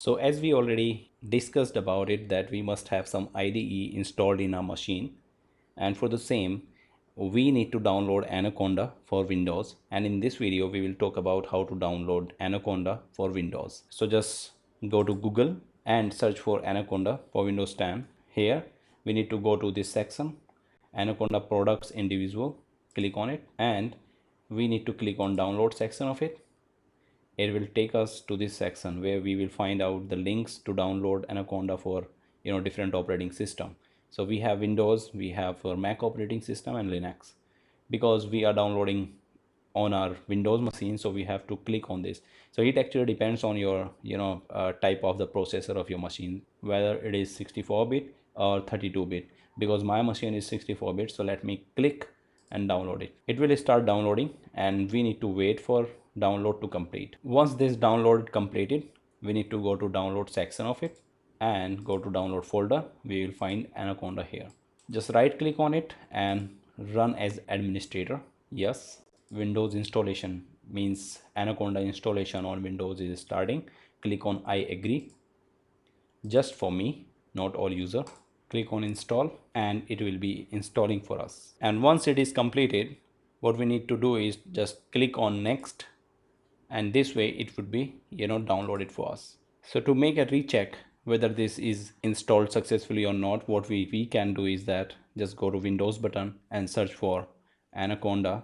So as we already discussed about it, that we must have some IDE installed in our machine, and for the same we need to download Anaconda for Windows, and in this video we will talk about how to download Anaconda for Windows. So just go to Google and search for Anaconda for Windows 10. Here we need to go to this section, Anaconda products individual, click on it, and we need to click on download section of it. It will take us to this section where we will find out the links to download Anaconda for different operating system. So we have Windows, we have for Mac operating system and Linux. Because we are downloading on our Windows machine, so we have to click on this. So it actually depends on your type of the processor of your machine, whether it is 64-bit or 32-bit. Because my machine is 64-bit, so let me click and download it. It will start downloading and we need to wait for download to complete. Once this download completed, we need to go to download section of it and go to download folder. We will find Anaconda here. Just right click on it and run as administrator. Yes, Windows installation means Anaconda installation on Windows is starting. Click on I agree. Just for me, not all user. Click on install and it will be installing for us. And once it is completed, what we need to do is just click on next, and this way it would be downloaded for us. So to make a recheck whether this is installed successfully or not, what we can do is that just go to Windows button and search for Anaconda.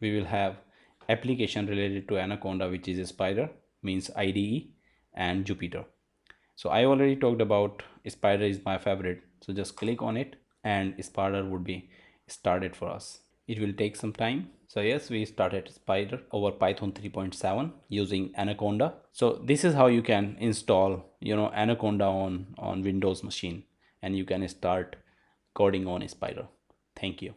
We will have application related to Anaconda, which is a Spyder, means IDE, and Jupyter. So I already talked about Spyder is my favorite, so just click on it and Spyder would be started for us. It will take some time. So yes, we started Spyder over Python 3.7 using Anaconda. So this is how you can install Anaconda on Windows machine, and you can start coding on Spyder. Thank you.